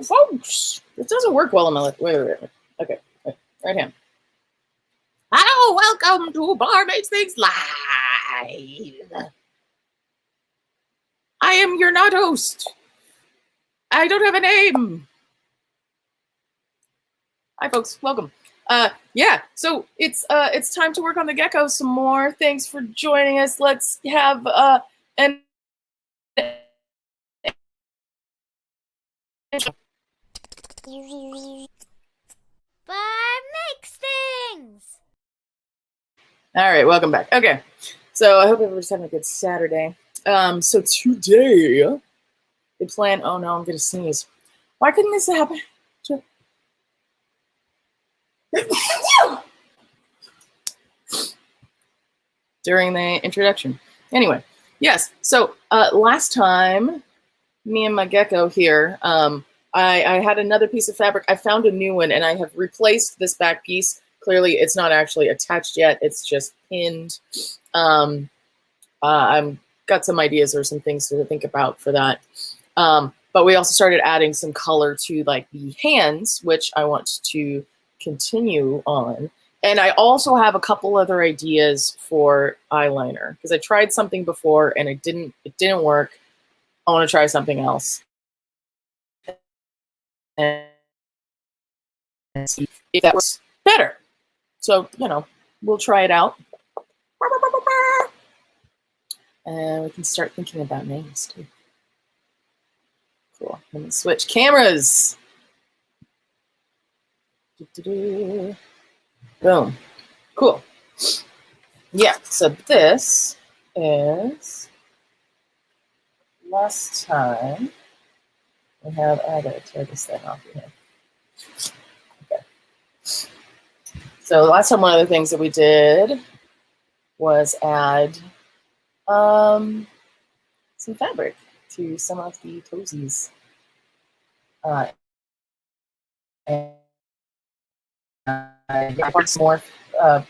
folks. This doesn't work well on my left. Wait. Okay, right hand. Hello, welcome to Barmaids Things Live. I am your not host. I don't have a name. Hi, folks. Welcome. Yeah. So it's time to work on the gecko some more. Thanks for joining us. Let's have an. Barb makes things. All right, welcome back. Okay, so I hope everybody's having a good Saturday. So today, the plan. Oh no, I'm gonna sneeze. Why couldn't this happen? During the introduction. Anyway, yes. So last time, me and my gecko here. I had another piece of fabric. I found a new one, and I have replaced this back piece. Clearly, it's not actually attached yet. It's just pinned. I've got some ideas or some things to think about for that. But we also started adding some color to like the hands, which I want to continue on. And I also have a couple other ideas for eyeliner because I tried something before and it didn't work. I want to try something else. And see if that works better. So, we'll try it out. And we can start thinking about names too. Cool. Let me switch cameras. Boom. Cool. Yeah, so this is last time. I gotta tear this thing off here. Okay. So last time, one of the things that we did was add some fabric to some of the cozies. And I want some more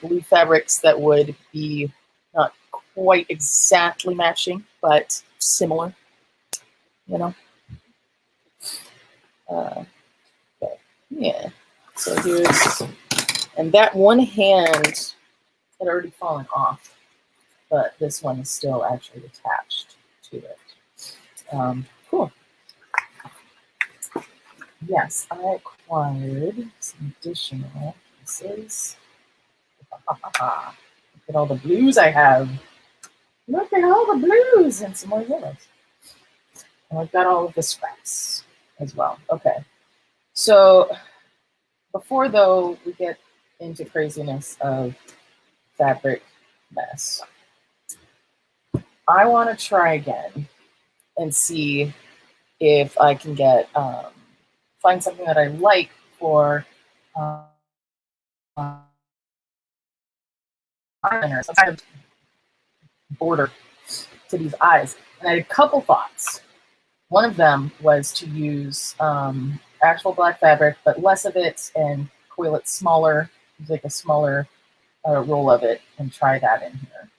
blue fabrics that would be not quite exactly matching, but similar, Okay. Yeah. So here's, and that one hand had already fallen off, but this one is still actually attached to it. Cool. Yes, I acquired some additional pieces. Look at all the blues I have. Look at all the blues and some more yellows. And I've got all of the scraps as well. Okay. So before, though, we get into craziness of fabric mess, I want to try again and see if I can get find something that I like for eyeliner, some kind of border to these eyes. And I had a couple thoughts. One of them was to use actual black fabric, but less of it, and coil it smaller, like a smaller roll of it, and try that in here.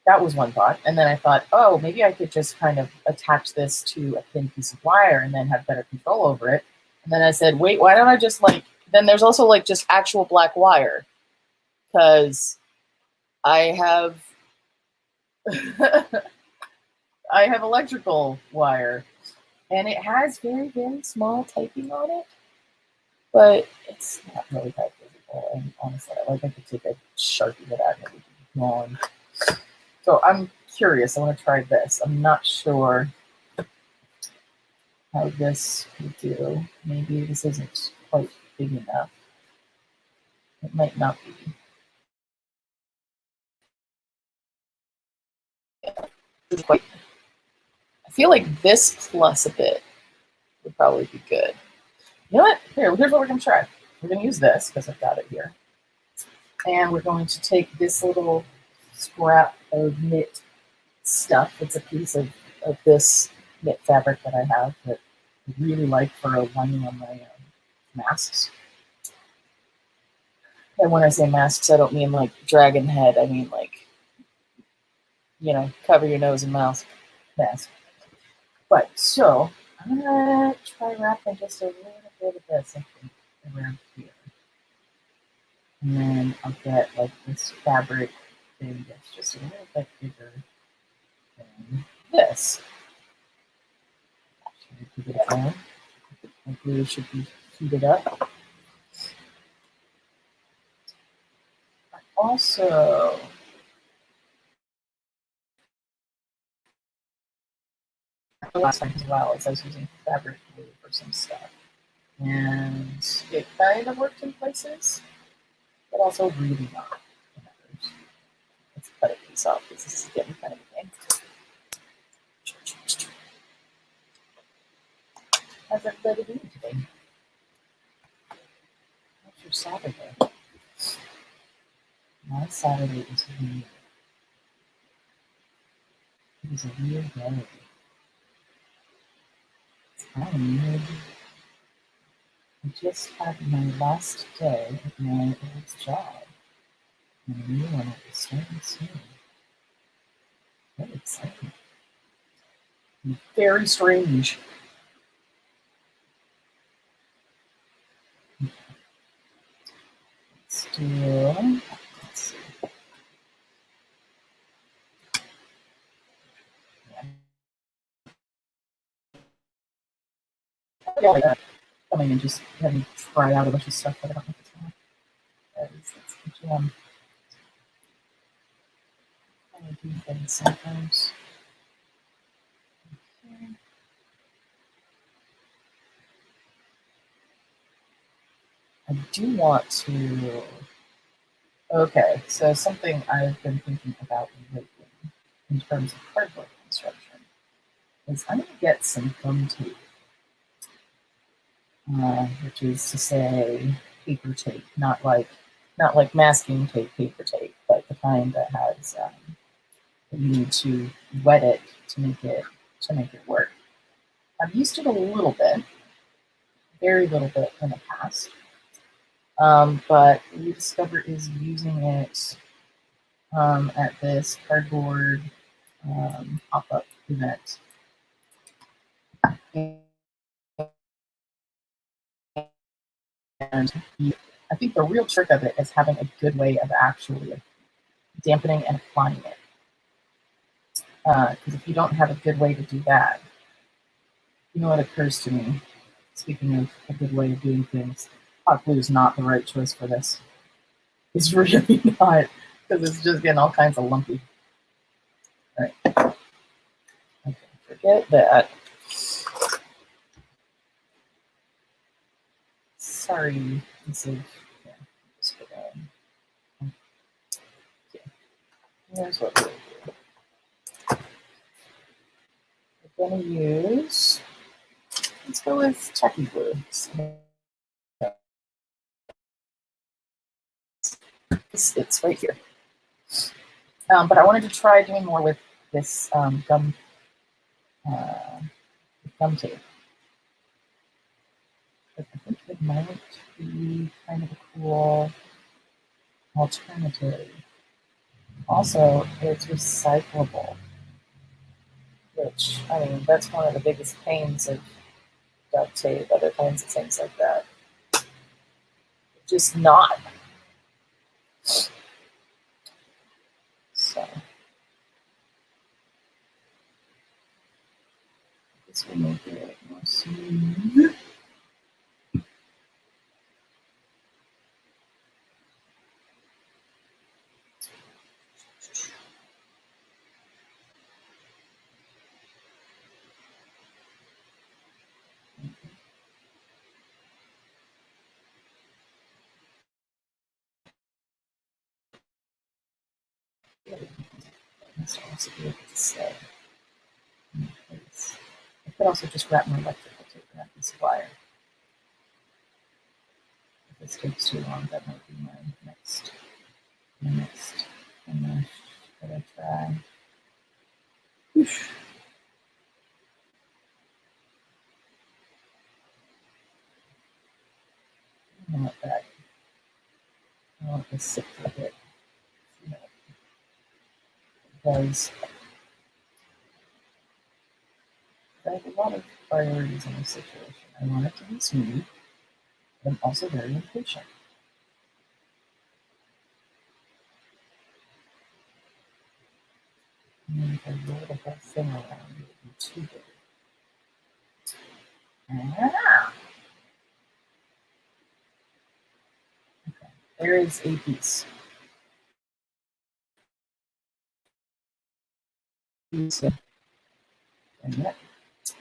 That was one thought. And then I thought, oh, maybe I could just kind of attach this to a thin piece of wire and then have better control over it. And then I said, wait, why don't I just then there's also just actual black wire, because I have I have electrical wire, and it has very, very small typing on it, but it's not really that visible. And honestly, I could take a Sharpie to that and it would be gone. So I'm curious. I want to try this. I'm not sure how this would do. Maybe this isn't quite big enough. It might not be. I feel like this plus a bit would probably be good. You know what? Here's what we're going to try. We're going to use this because I've got it here. And we're going to take this little scrap of knit stuff. It's a piece of this knit fabric that I have that I really like for a lining on my masks. And when I say masks, I don't mean like dragon head. I mean cover your nose and mouth mask. But so I'm gonna try wrapping just a little bit of this, I think, around here. And then I'll get like this fabric thing that's just a little bit bigger than this. Should I put it down? My glue should be heated up. Also, the last time as well as I was using fabric glue for some stuff. And it kind of worked in places, but also really not in others. Let's cut a piece off because this is getting kind of a thing. How's everybody doing today? How's your Saturday? My Saturday is weird. It is a weird day. It's kind of weird. I just had my last day at my old job. And a new one will be starting soon. Very exciting. Very strange. Let's do, let's see. Yeah, like that. Coming and just having to try out a bunch of stuff that I don't know if it's on. That's the jam. I do things sometimes. Okay. I do want to. Okay, so something I've been thinking about lately in terms of cardboard construction is I'm going to get some gum tape, which is to say paper tape, not like masking tape, paper tape, but the kind that has you need to wet it to make it work. I've used it a little bit, very little bit in the past, but Rediscover is using it at this cardboard pop-up event. And I think the real trick of it is having a good way of actually dampening and applying it. Because if you don't have a good way to do that, you know what occurs to me, speaking of a good way of doing things, hot glue is not the right choice for this. It's really not, because it's just getting all kinds of lumpy. All right. Okay, forget that. Sorry, this is, yeah, just put that in. Okay. Here's what we'll do. We're going to use, let's go with tacky glue. It's right here. But I wanted to try doing more with this gum tape. But I think it might be kind of a cool alternative. Also, it's recyclable, which, I mean, that's one of the biggest pains of duct tape, other kinds of things like that. Just not. So, this will make it more smooth. This will also be able to stay in place. I could also just wrap my electrical tape around this wire. If this takes too long, that might be my next finish that I try. Oof. I want that. I want this sit for a bit. Because I have a lot of priorities in this situation. I want it to be smooth, but I'm also very impatient. And if I roll the whole thing around, it would be too big. Ah! Okay, there is a piece.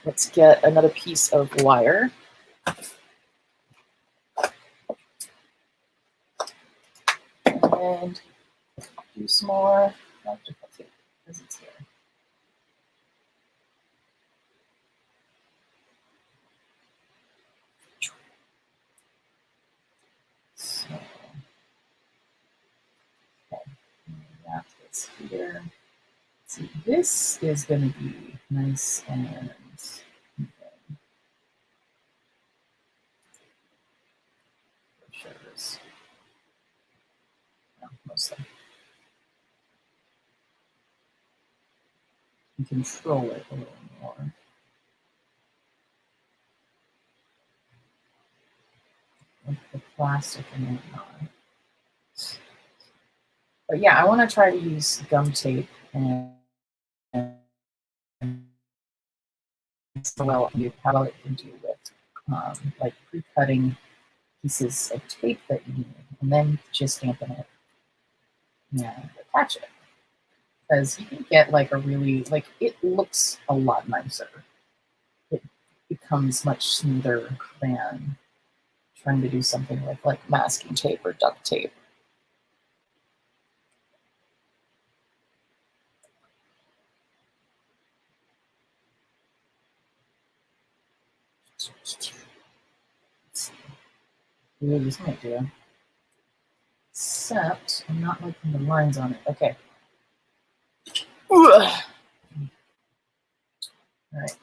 Let's get another piece of wire. And do some more electrical tape because it's here. So, okay, wrap this here. See, this is going to be nice and even. For sure. No, mostly. You control it a little more. Like the plastic and whatnot. But yeah, I want to try to use gum tape and well, how well it can do with like pre-cutting pieces of tape that you need, and then just stamping it and attach it. Because you can get like a really, like, it looks a lot nicer. It becomes much smoother than trying to do something with like masking tape or duct tape. Really, this might do. Except I'm not liking the lines on it. Okay. All right.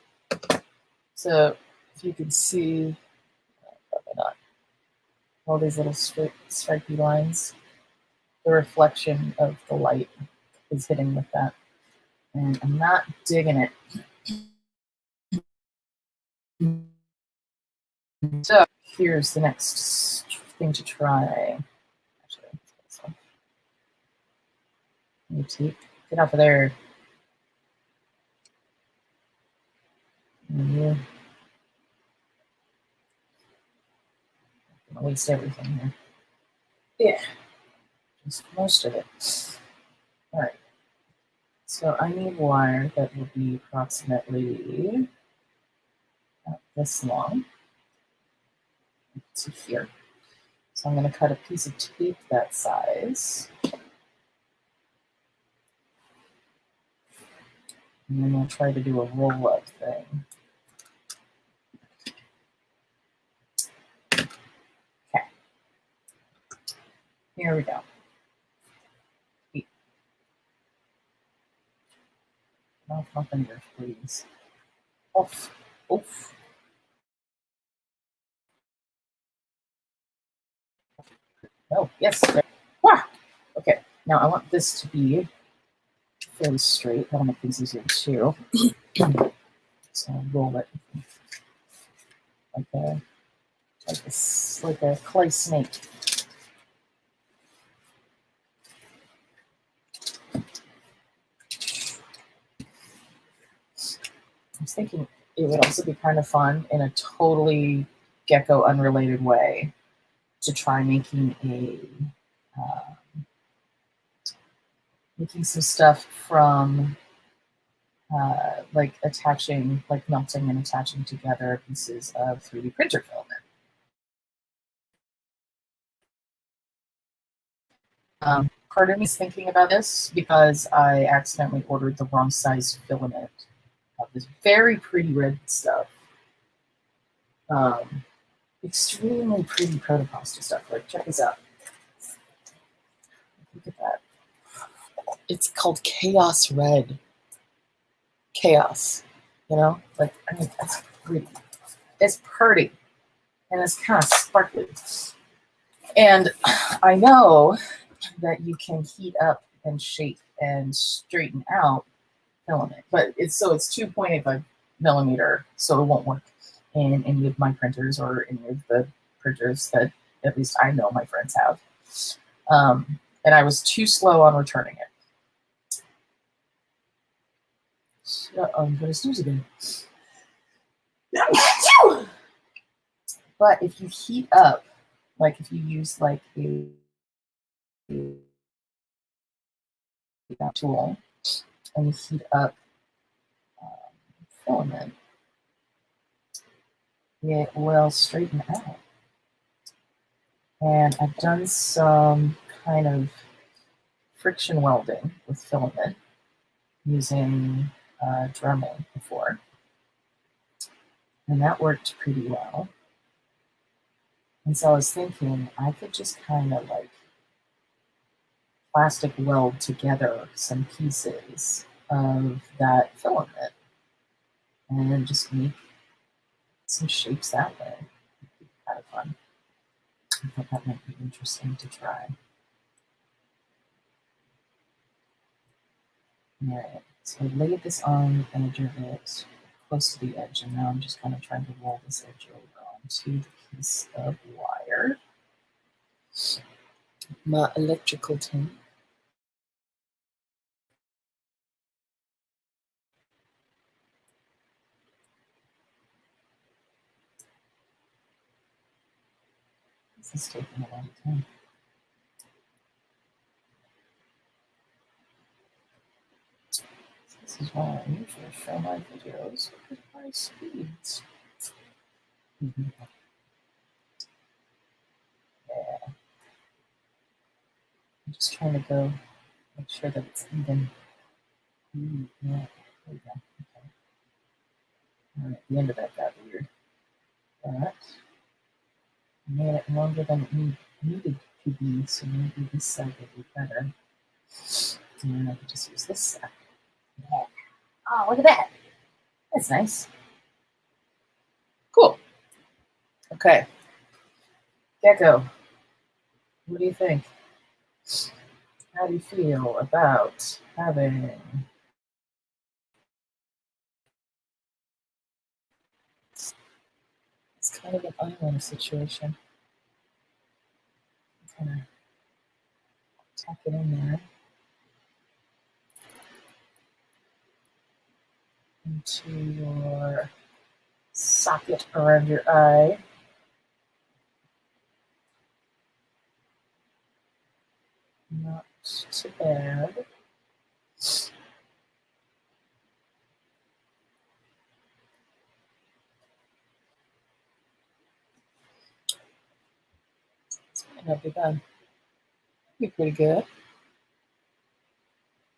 So if you can see, probably not, all these little stripy lines, the reflection of the light is hitting with that. And I'm not digging it. So here's the next thing to try. Actually, get off of there. Yeah. I'm gonna waste everything here. Yeah, just most of it. All right. So I need wire that will be approximately this long to here. So I'm going to cut a piece of tape that size. And then we'll try to do a roll-up thing. Okay. Here we go. Off my fingers, please. Off. Oof. Oh, yes. Ah! Okay. Now I want this to be fairly straight. That'll make things easier too. So I'll roll it like a clay snake. I was thinking it would also be kind of fun in a totally gecko unrelated way to try making making some stuff from like melting and attaching together pieces of 3D printer filament. Part of me is thinking about this because I accidentally ordered the wrong size filament of this very pretty red stuff. Extremely pretty protopasta stuff. Like, check this out. Look at that. It's called Chaos Red. Chaos. You know? Like, I mean, that's pretty. It's pretty. And it's kind of sparkly. And I know that you can heat up and shape and straighten out filament. But it's 2.85 millimeter, so it won't work in any of my printers or any of the printers that at least I know my friends have. And I was too slow on returning it. So I'm going to snooze again. But if you heat up, like if you use like a tool and you heat up filament, it will straighten out. And I've done some kind of friction welding with filament using Dremel before, and that worked pretty well. And so I was thinking I could just kind of like plastic weld together some pieces of that filament and then just make some shapes that way. It'd be kind of fun. I thought that might be interesting to try. All right, so I laid this on the edge of it, close to the edge, and now I'm just kind of trying to roll this edge over onto the piece of wire. My electrical tape. This is taking a long time. This is why I usually show my videos with high speeds. Yeah. I'm just trying to go make sure that it's even. Yeah, there we go. Okay. All right, the end of that got weird. But I made it longer than it needed to be, so maybe this side will be better. And then I can just use this side. Yeah. Oh, look at that. That's nice. Cool. Okay. Gecko, what do you think? How do you feel about having it's kind of an eyeliner situation? Kind of tuck it in there into your socket around your eye. Not too bad. It's not be bad. Be pretty good.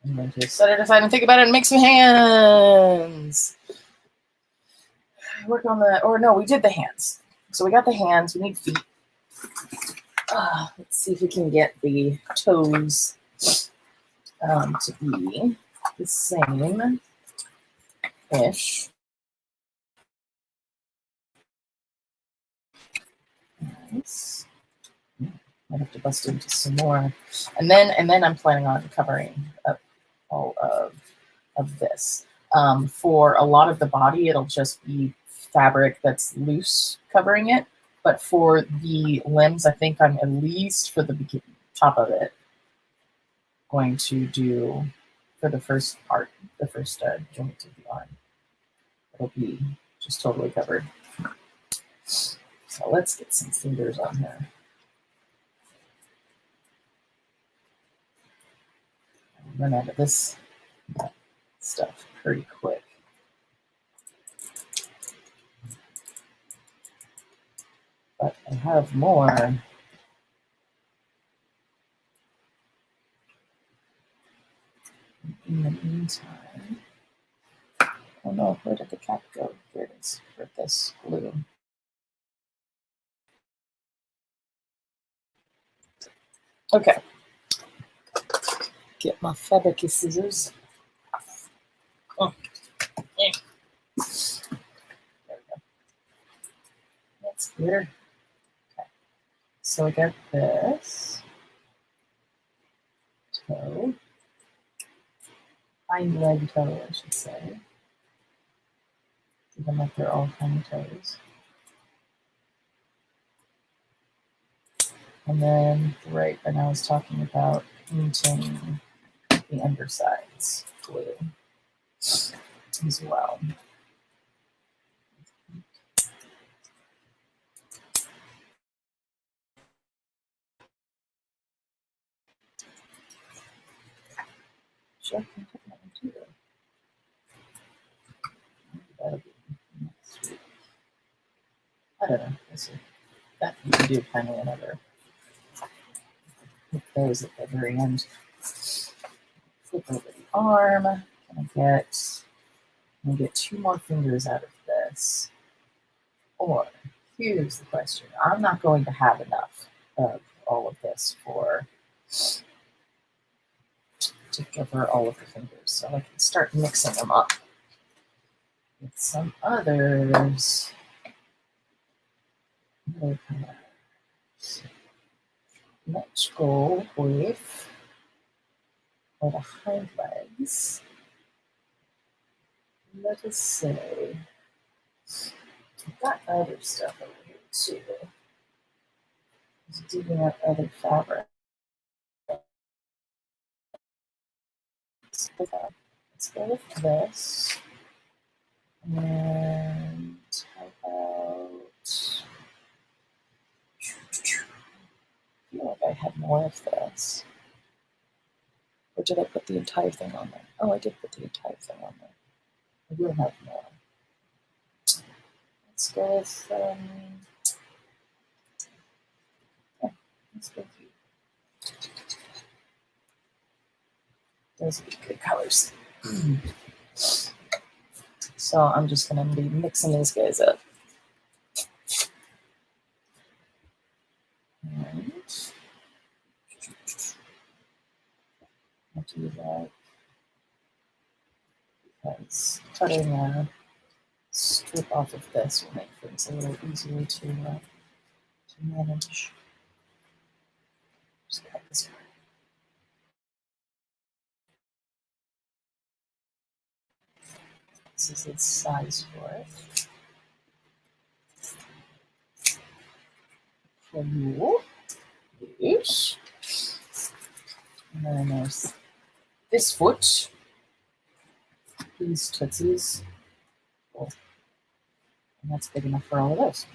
I'm going to set it aside and think about it and make some hands. Work on the, or no, we did the hands. So we got the hands, we need feet. Let's see if we can get the toes to be the same-ish. Nice. I have to bust into some more. And then I'm planning on covering up all of this. For a lot of the body, it'll just be fabric that's loose covering it. But for the limbs, I think I'm at least for the top of it going to do for the first part, the first joint of the arm. It'll be just totally covered. So let's get some fingers on here. I'll run out of this stuff pretty quick. But I have more. In the meantime, oh no, where did the cap go? Here it is for this glue. Okay. Get my fabric scissors. Oh, yeah. There we go. That's clear. Okay. So I got this toe, hind leg toe, I should say. even like they're all tiny toes. And then, right, and I was talking about painting the undersides blue as well. Check that too. That'll be next week. I don't know. We'll see. That you can do kind of another. Put those at the very end. Flip over the arm. And get 2 more fingers out of this. Or here's the question. I'm not going to have enough of all of this to cover all of the fingers. So I can start mixing them up with some others. Let's go with for the hind legs. Let us say I've got other stuff over here too. Just digging up other fabric. Let's go with this. And how about I feel like I had more of this. Or did I put the entire thing on there? Oh, I did put the entire thing on there. I will have more. Let's go with yeah, let's go with those would be good colors. So I'm just gonna be mixing these guys up. And I'll do that because cutting a strip off of this will make things a little easier to manage. Just cut this part. This is its size for it. For you, yes. And then there's this foot. These tootsies. Cool. And that's big enough for all of those.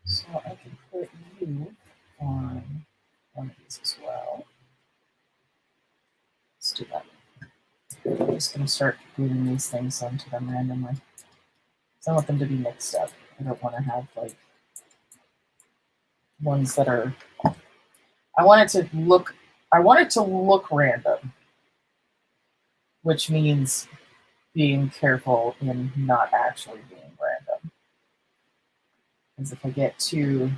So I can put you on one of these as well. Let's do that. I'm just going to start gluing these things onto them randomly. I want them to be mixed up. I don't want to have like ones that are. I want it to look random, which means being careful in not actually being random. Because if I get too,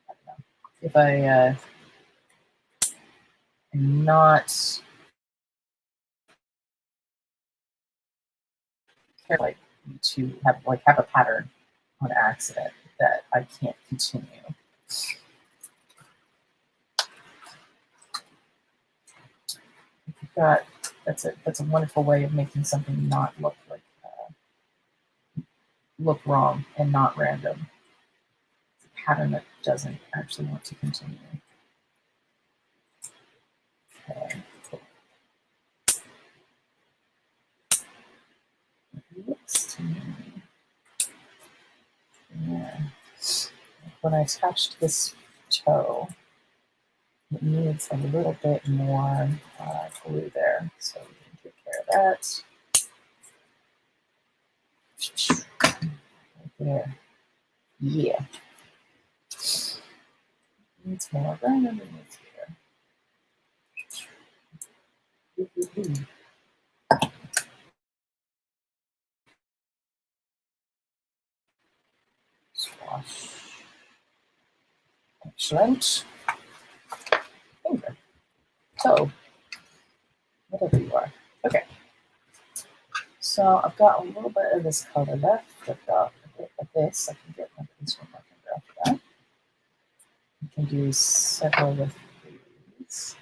I don't know, if I am not careful, like to have a pattern on accident that I can't continue. That's a wonderful way of making something not look like look wrong and not random. It's a pattern that doesn't actually want to continue. Okay, cool. It looks to me, yeah. When I attached this toe, it needs a little bit more glue there, so we can take care of that. Right there. Yeah. Needs more right underneath here. Swash. Excellent. Finger. Toe. Whatever you are. Okay. So I've got a little bit of this color left. I've got a bit of this. I can get my piece one more finger after that. I can do several with these.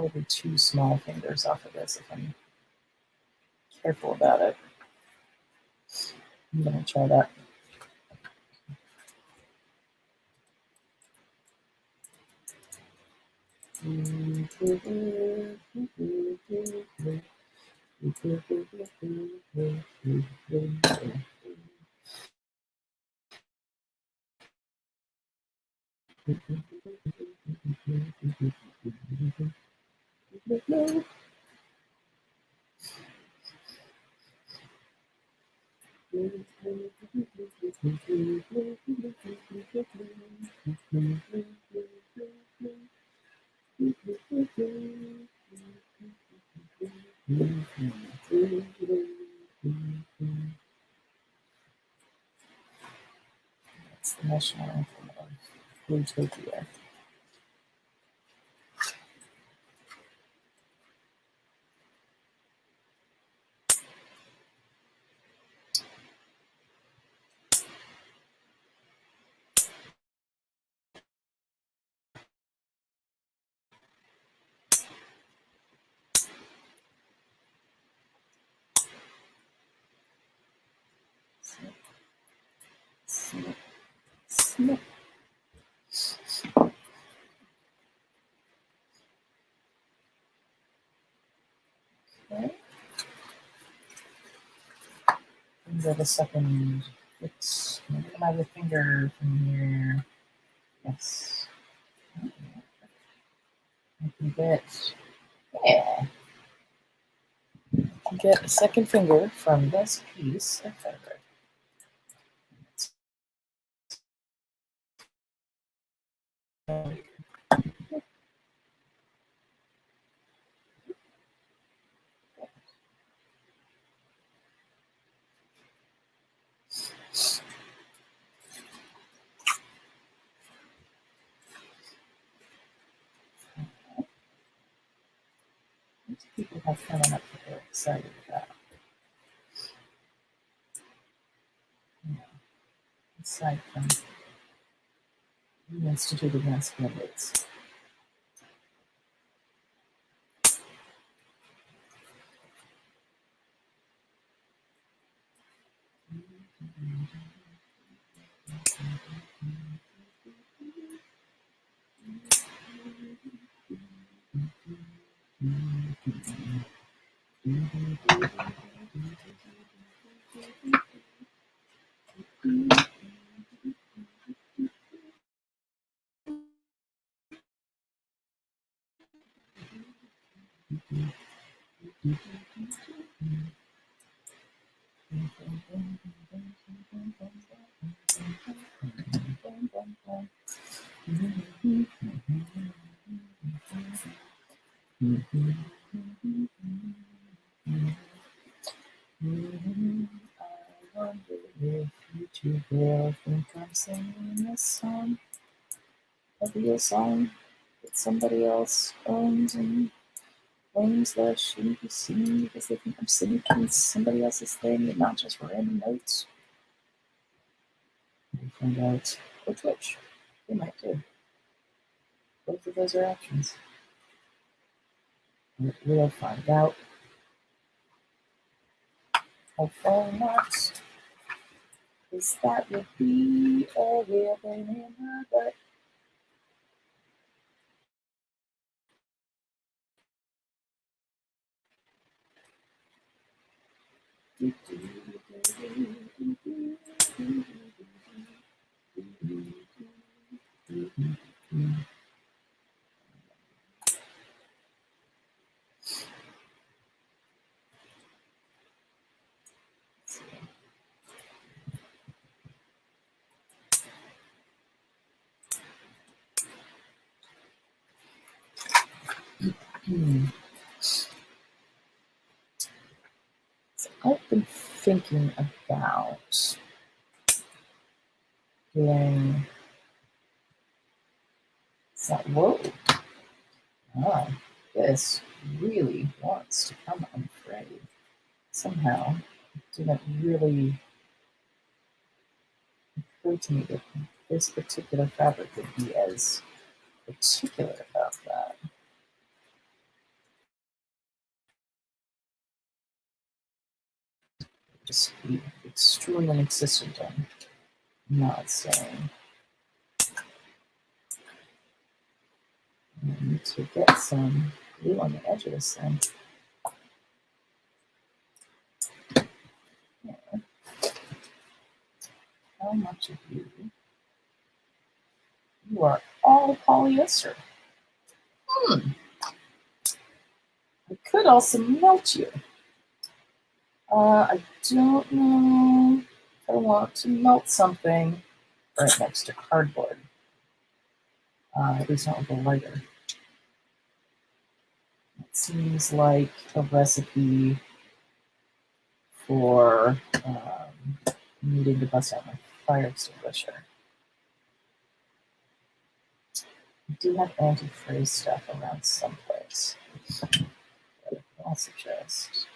probably 2 small fingers off of this if I'm careful about it. I'm going to try that. It's the national anthem of Utopia. Snip, snip. Okay. Into the second. It's another finger from here. Yes. I can get a second finger from this piece of fabric. People have fun enough that they're excited about. Aside from the Institute of Mass Standards. I wonder if you two will think I'm singing this song. A real song that somebody else owns and claims that I shouldn't be singing because they think I'm singing somebody else's thing and not just random notes. We'll find out. Or Twitch. They might too. Both of those are options. We'll find out. Hopefully not. Because that would be a real pain in my butt. So I've been thinking about doing whoa. This really wants to come unfrayed. Somehow it didn't really occur to me that this particular fabric would be as particular about that. Just be extremely insistent on not saying. I need to get some glue on the edge of this thing. Yeah. How much of you? You are all polyester. I could also melt you. I don't know if I want to melt something right next to cardboard. At least not with a lighter. It seems like a recipe for needing to bust out my fire extinguisher. I do have antifreeze stuff around someplace. But I'll suggest.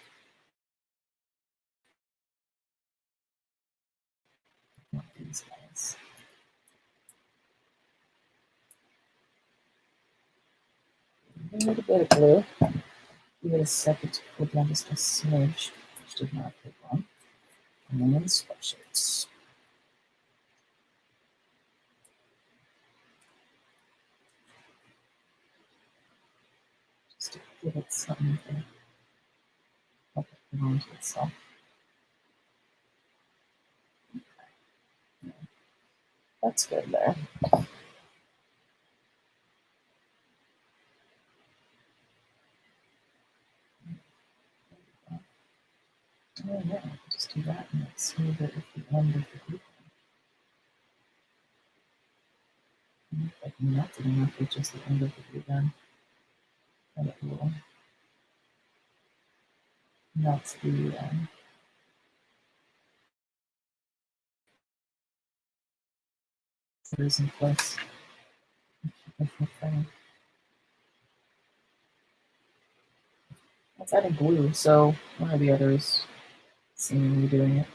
Not these guys. A little bit of glue. Give it a second to cool down just a smidge, which did not take long. And then squash it. Just to give it something to help it come onto itself. Okay. That's good there. Oh yeah, just do that and let's smooth it at the end of the glue. If I can melt it enough with just the end of the glue gun, then it will melt the screws in place. It's adding glue, so one or the other is seemingly doing it.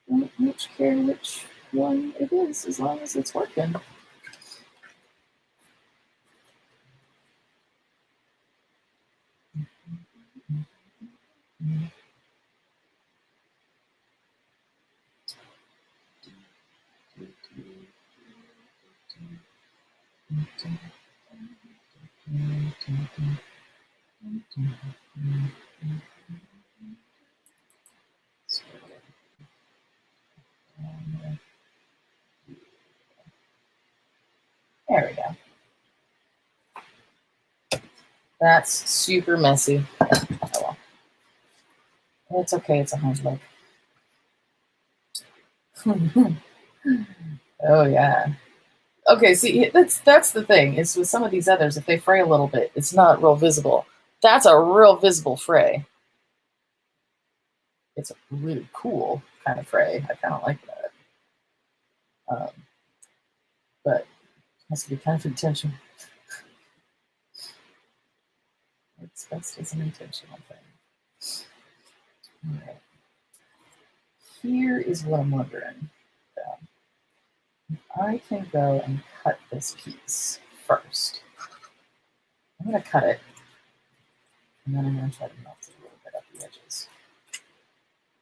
Don't much care which one it is, as long as it's working. There we go. That's super messy. Oh well. It's okay, it's a hind leg. Oh yeah. Okay, see, that's the thing, is with some of these others, if they fray a little bit, it's not real visible. That's a real visible fray. It's a really cool kind of fray. I kind of like that. But it has to be kind of intentional. It's best as an intentional thing. All right. Here is what I'm wondering. I can go and cut this piece first. I'm going to cut it, and then I'm going to try to melt it a little bit at the edges.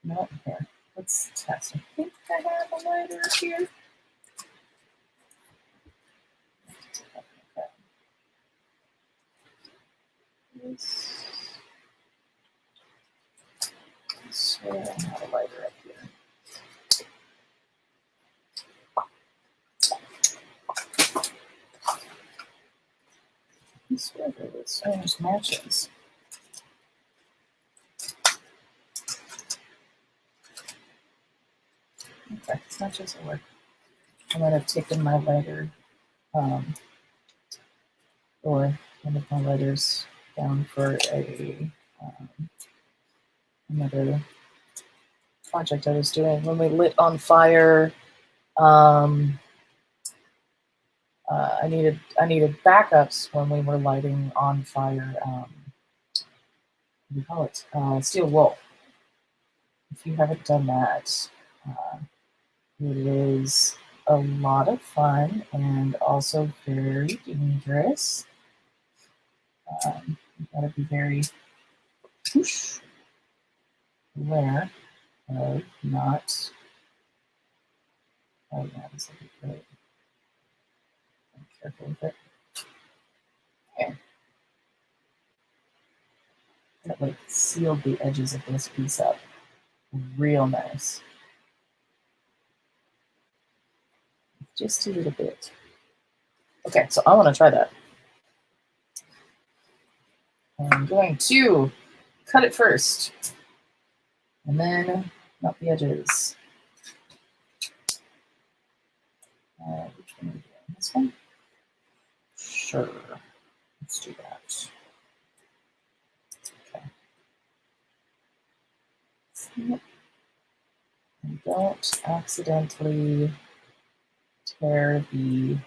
No, here. Let's test. I think I have a lighter here. So I have a lighter up here. I swear there was strange matches. Okay, matches will work. I'm going to take in my lighter, or one of my lighters down for another project I was doing. When we lit on fire, I needed backups when we were lighting on fire. What do you call it? Steel wool. If you haven't done that, it is a lot of fun and also very dangerous. You gotta be very whoosh, where not. Oh yeah, this will be great. Be careful with it. Okay. That like sealed the edges of this piece up. Real nice. Just a little bit. Okay, so I want to try that. I'm going to cut it first, and then not the edges. Which one are we doing? This one? Sure. Let's do that. Okay. And don't accidentally tear the.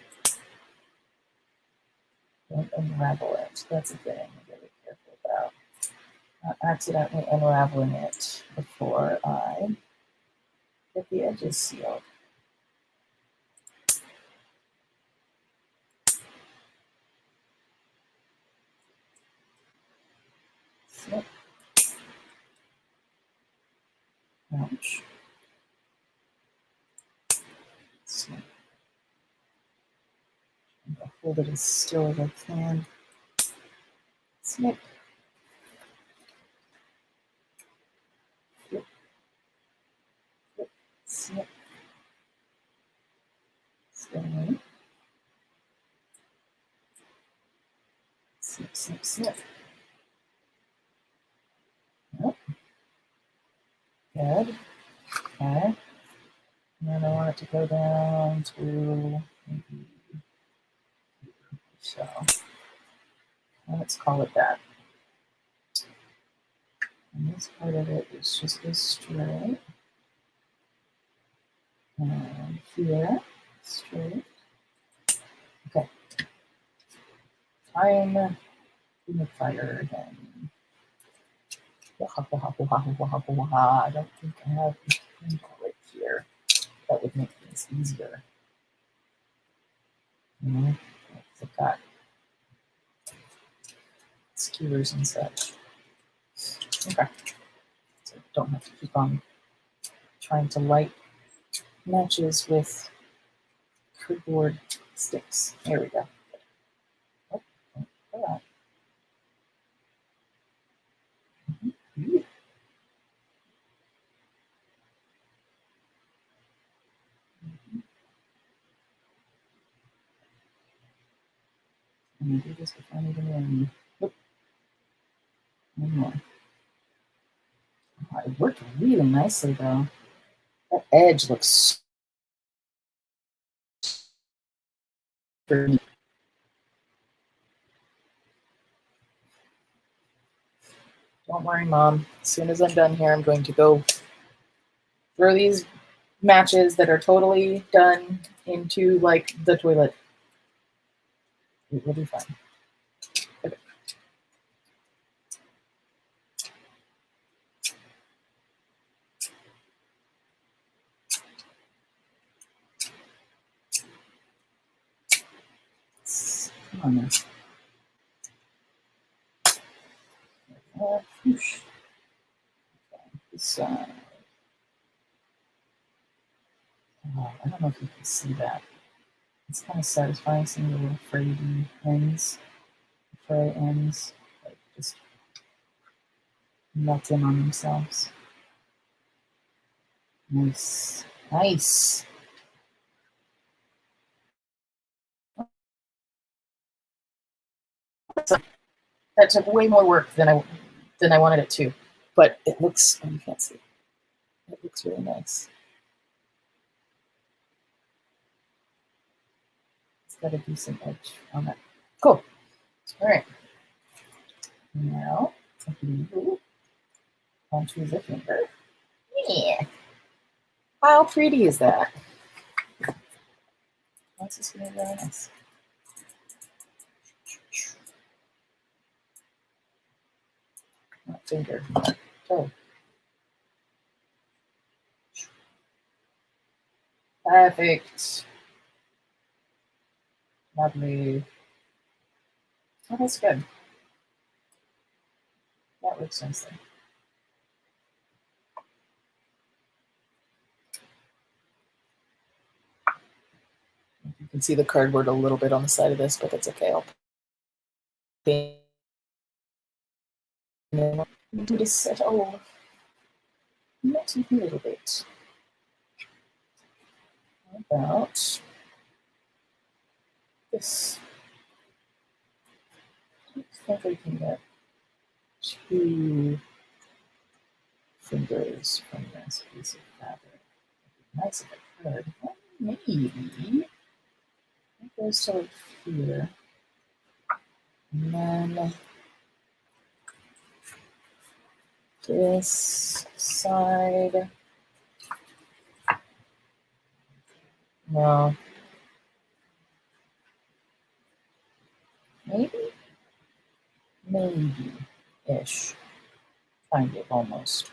Don't unravel it. That's a thing I'm really careful about. Not accidentally unraveling it before I get the edges sealed. Snip. Ouch. Snip. I'm going to hold it as still as I can. Snip. Flip. Flip. Snip. Stay. Snip, snip, snip. Yep. Good. Okay. And then I want it to go down to maybe so. Let's call it that. And this part of it is just go straight. And here, straight. Okay. Time in the fire again. I don't think I have the handle right here. That would make things easier. I've got skewers and such. Okay. So don't have to keep on trying to light matches with cardboard sticks. There we go. Oh, all right. Mm-hmm. I'm going to do this before I even win. Nope. One more. Oh, it worked really nicely, though. That edge looks super neat. Don't worry, Mom. As soon as I'm done here, I'm going to go throw these matches that are totally done into, like, the toilet. It will be fine. Okay. Come on now. Whoosh. This side. Oh, I don't know if you can see that. It's kind of satisfying seeing the little frayed ends, fray ends, like just melt in on themselves. Nice, nice. That took way more work than I wanted it to, but it looks. Oh, you can't see. It looks really nice. It's got a decent edge on it. Cool. All right. Now, onto the finger. Yeah. How pretty is that? That's just going to be really nice. Not finger, toe. Perfect. Lovely. Oh, that's good. Yeah, That works nicely. You can see the cardboard a little bit on the side of this, but that's okay. I'll do this at all. Not even a little bit. How about this? I think we can get 2 fingers from this piece of fabric. It'd be nice if I could. Well, maybe. It goes to here. And then this side. No. Maybe-ish. Kind of, almost.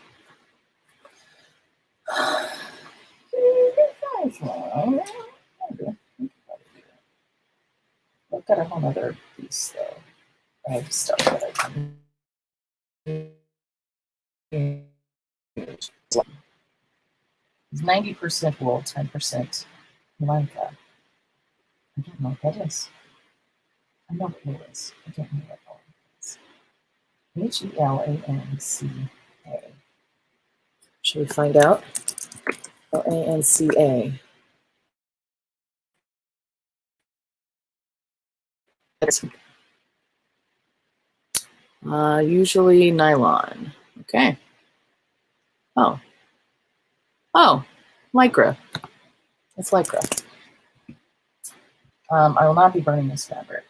I've got a whole other piece, though, of stuff that I can use. It's 90% wool, 10% Milanka. I don't know what that is. I know what it is. I don't know what it is. Helanca. Should we find out? Lanca. Usually nylon. Okay. Oh, lycra. It's lycra. I will not be burning this fabric.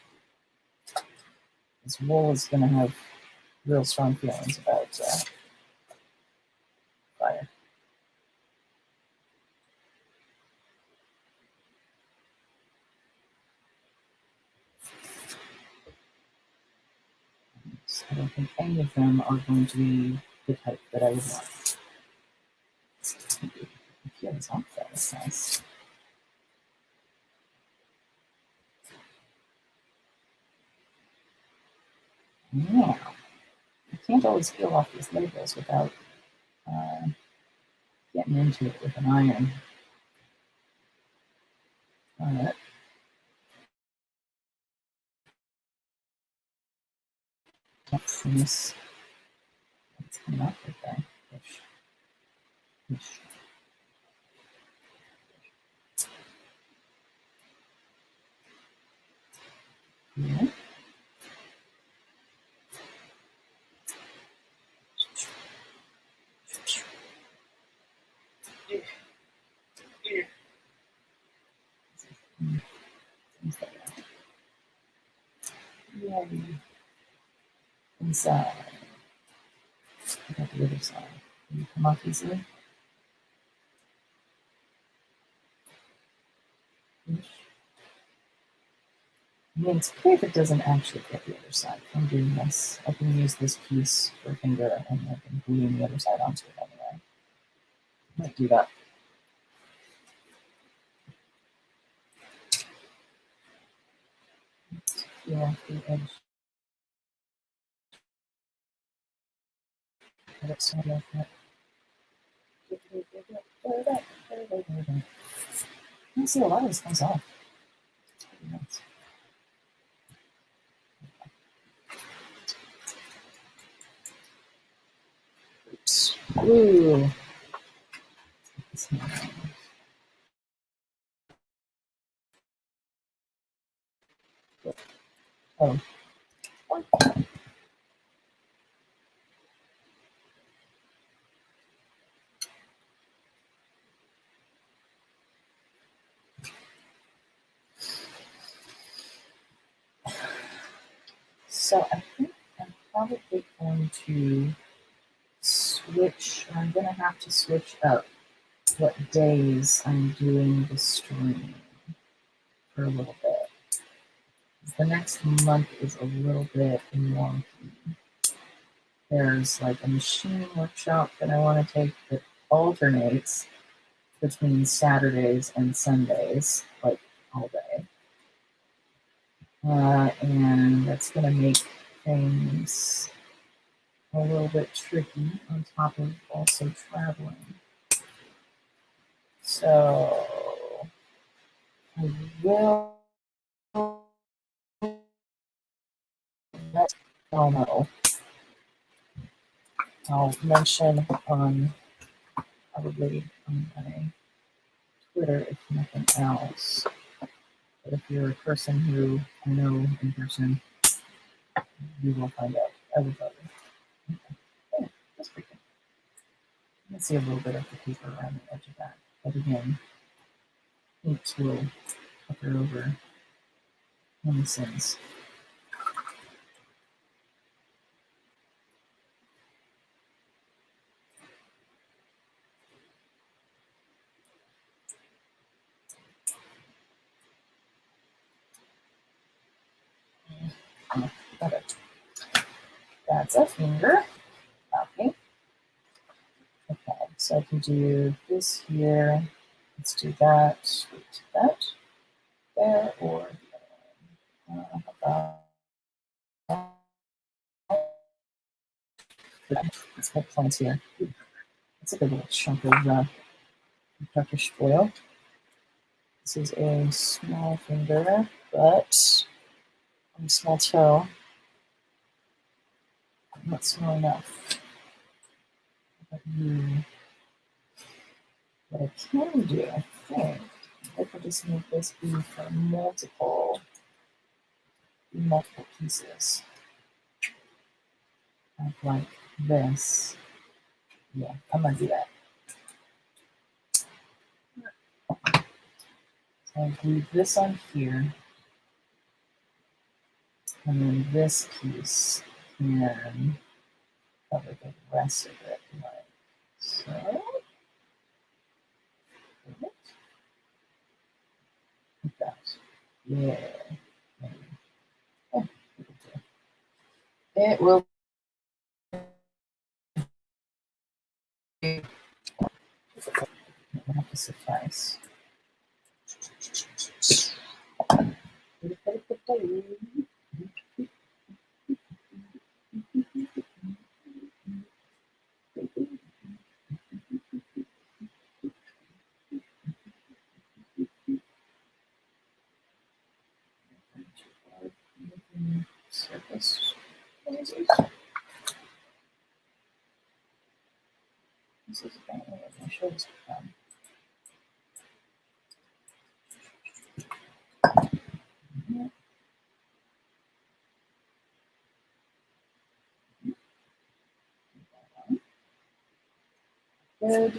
This wool is going to have real strong feelings about fire. So I don't think any of them are going to be the type that I would want. The peel is off, that was nice. Now, you can't always peel off these labels without getting into it with an iron. But this, it's coming off right there. Ish. Yeah. Yay. Inside. I got the other side. Can you come off easily? I mean, it's okay if it doesn't actually get the other side. I'm doing this. I can use this piece for a finger and I can glue the other side onto it anyway. I might do that. Yeah, the edge. Let's have that. I see a lot of this comes off. It's pretty nice. Oops. Ooh. Oh. So I think I'm probably going to switch. I'm going to have to switch up what days I'm doing the stream for a little bit. The next month is a little bit wonky. There's like a machining workshop that I want to take that alternates between Saturdays and Sundays, like all day. And that's going to make things a little bit tricky on top of also traveling. So I will let y'all know. I'll mention on probably on my Twitter if nothing else. But if you're a person who I know in person, you will find out. I will tell you. Okay. Yeah, that's pretty good. You can see a little bit of the paper around the edge of that. But again, ink will cover over many sins. Got it. That's a finger. Okay. Okay, so I can do this here. Let's do that. That there, or how about let's make plants here. That's a good little chunk of Turkish oil. This is a small finger, but on a small toe, not small enough. But what I can do, I think, I can just make this be for multiple pieces. Like this. Yeah, I'm gonna do that. So I glue this on here, and then this piece can cover the rest of it, like so. Like that. Yeah. Oh, it will have to suffice. Surface. This is apparently what my shoulders become. Good.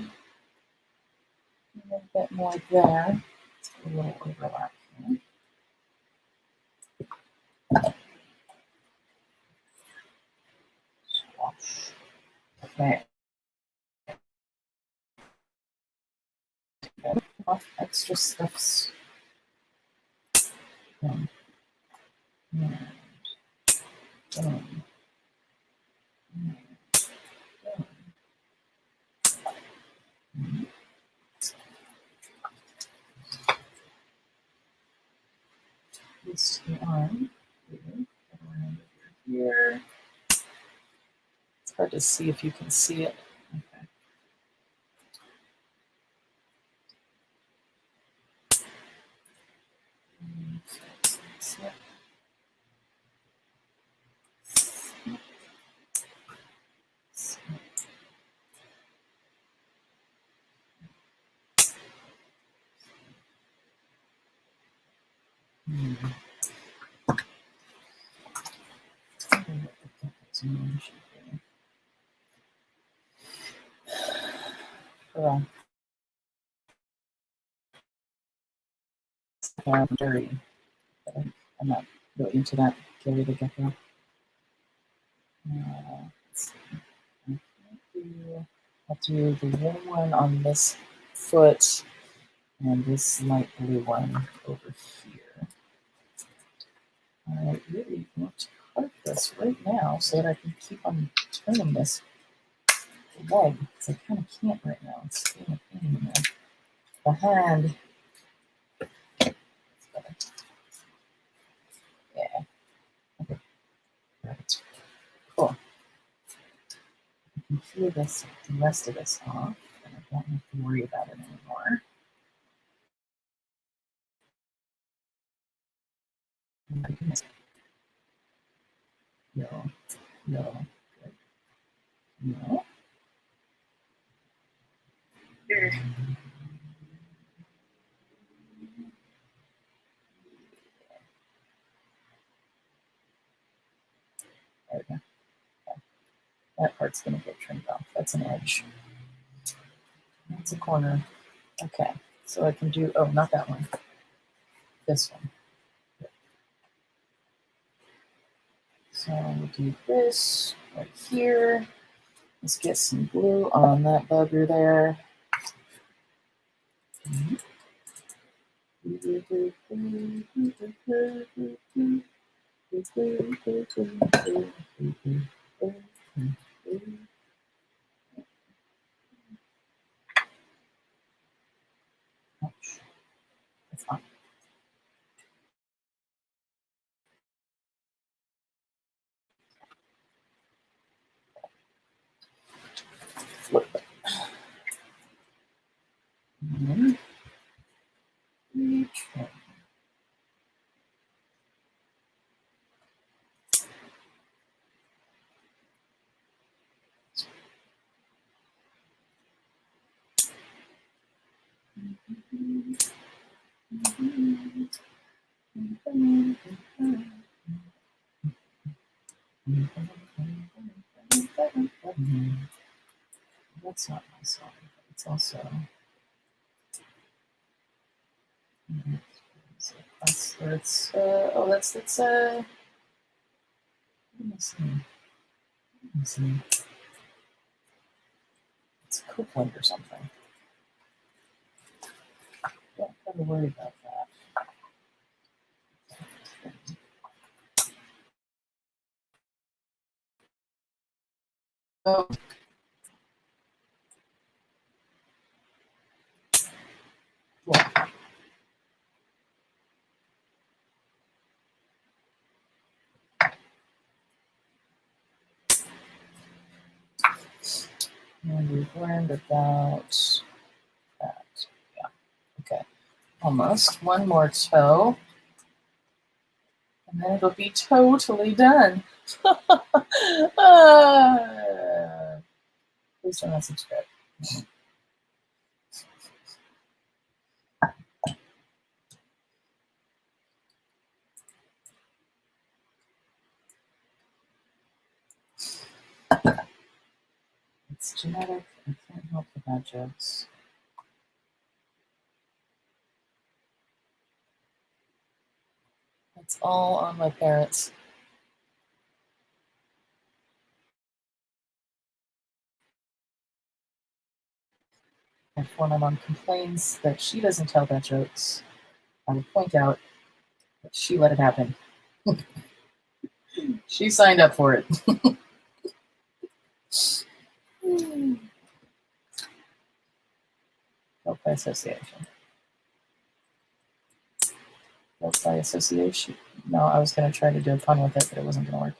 A little bit more there. A little overlap here. Squash. Okay. Off extra stuffs. And this arm here. It's hard to see if you can see it. Okay. Snip. Snip. Snip. Gary, but I'm not really into that. Gary the Gecko. I'll do the warm one on this foot and this light blue one over here. I really want to cut this right now so that I can keep on turning this leg because I kind of can't right now. It's being a pain in the hand. Yeah. Okay. Cool. peel this, the rest of this off, and I don't have to worry about it anymore. Oh my goodness. No, no, good. No. There we go. That part's going to get trimmed off. That's an edge. That's a corner. Okay, so I can do, oh, not that one. This one. So we'll do this right here. Let's get some glue on that bugger there. Ouch. That's fine. Flip it. And then retrim. That's not my song, but it's also. That's oh, that's let me see. It's Copeland or something. Don't have to worry about that. Oh. Well. And we've learned about that. Yeah. Okay. Almost. One more toe. And then it'll be totally done. Please don't unsubscribe. It's genetic. I can't help the bad jokes. It's all on my parents. If when my mom complains that she doesn't tell bad jokes, I will point out that she let it happen. She signed up for it. Guilt by association. Guilt by association. No, I was going to try to do a pun with it, but it wasn't going to work.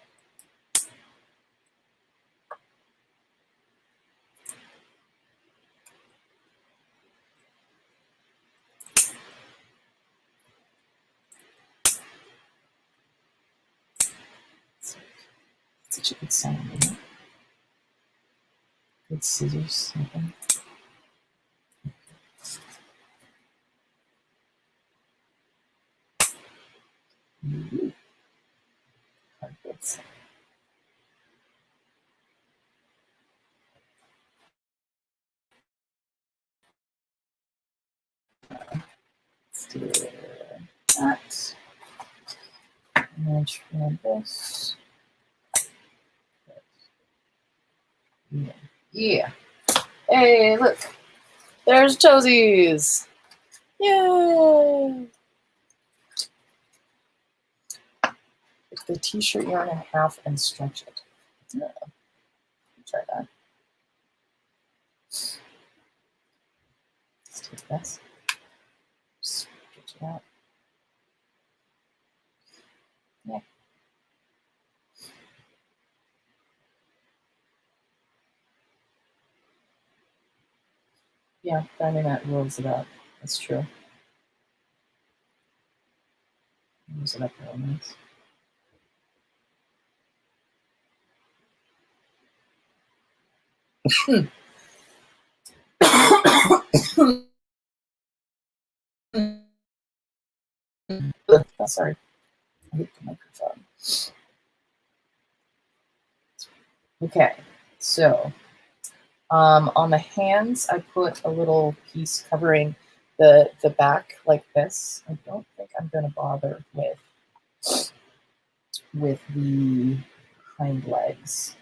Such a good sound, isn't it? Good scissors, something. Ooh. Carpets. Let's do that. And then trim this. Yeah. Yeah. Hey, look. There's toesies. Yay! Take the t-shirt yarn in half and stretch it. Yeah. Try that. Let's take this. Stretch it out. Yeah. Yeah, finding that rolls it up. That's true. Rolls it up real nice. Oh, sorry, I hit the microphone. Okay, so on the hands, I put a little piece covering the back like this. I don't think I'm going to bother with the hind legs.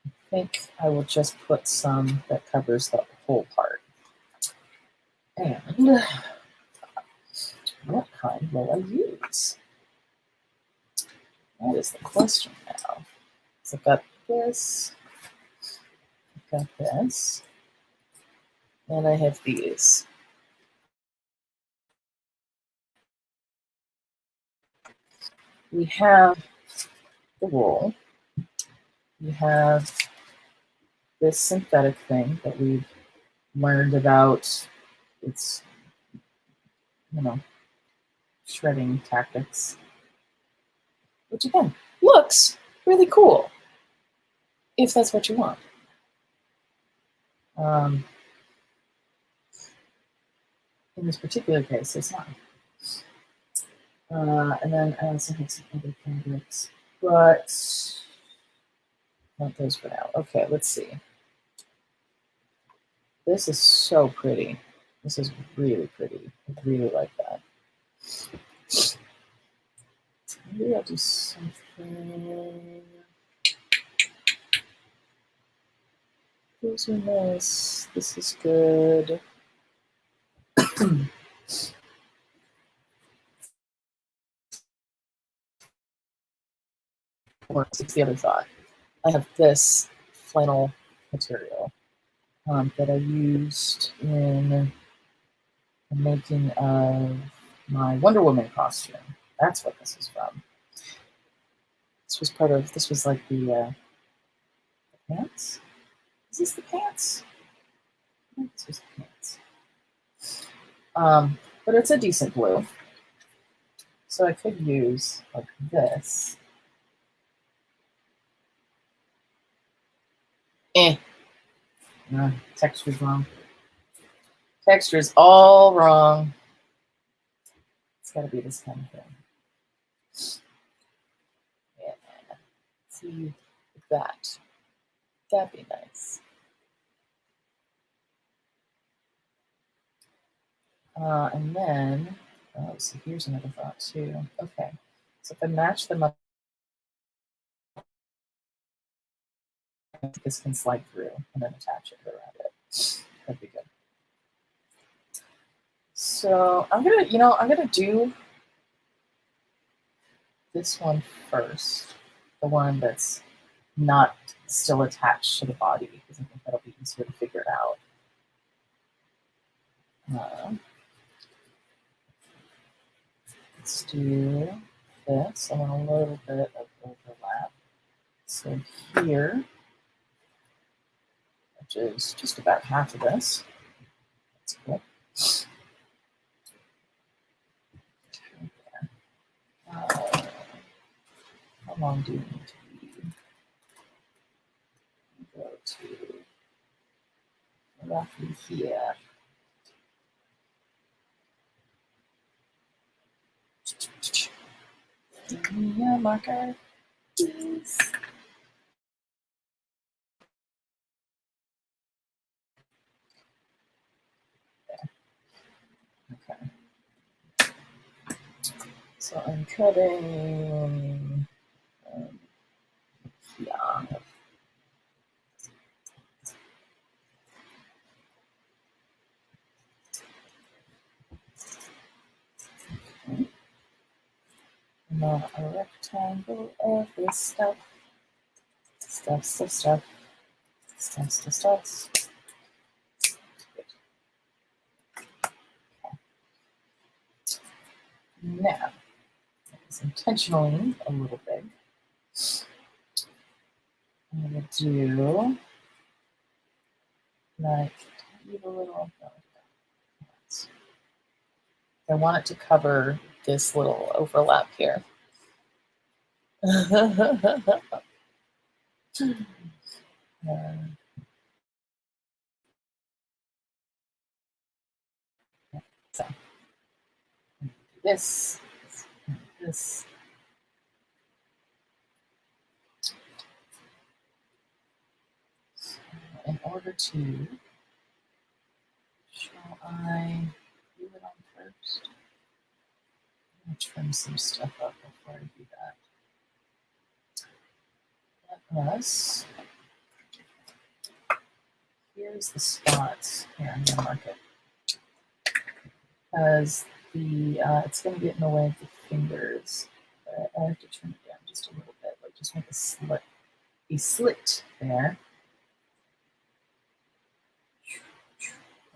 I think I will just put some that covers the whole part. And what kind will I use? That is the question now. So I've got this, I've got this, and I have these. We have the wool. We have this synthetic thing that we've learned about. Its, shredding tactics, which again looks really cool if that's what you want. In this particular case, it's not. And then I also have some other fabrics, but not those for now. Okay, let's see. This is so pretty. This is really pretty. I really like that. Maybe I'll do something. Those are nice. This is good. Or it's the other thought. I have this flannel material that I used in the making of my Wonder Woman costume. That's what this is from. This was like the pants? Is this the pants? I think this was the pants. But it's a decent blue. So I could use like this. No, texture's wrong. Texture's all wrong. It's gotta be this kind of thing. Yeah. Let's see that. That'd be nice. And then, so here's another thought too. Okay, so if I match them up, this can slide through and then attach it around it. That'd be good. So I'm gonna do this one first, the one that's not still attached to the body, because I think that'll be easier to figure out. Let's do this. I want a little bit of overlap. So here, which is just about half of this. That's cool. How long do you need to be? Go to roughly here. Give me a marker, please. Okay. So I'm cutting here. Okay. Now a rectangle of this stuff. Stuff. Now, it's intentionally a little big. I'm going to do like leave a little. No, I want it to cover this little overlap here. So this. So in order to, shall I do it on first? I'm going to trim some stuff up before I do that. Let us. Here's the spots. Here, I'm going to mark it. Because it's going to get in the way of the fingers. But I have to trim it down just a little bit. Like just make a slit there.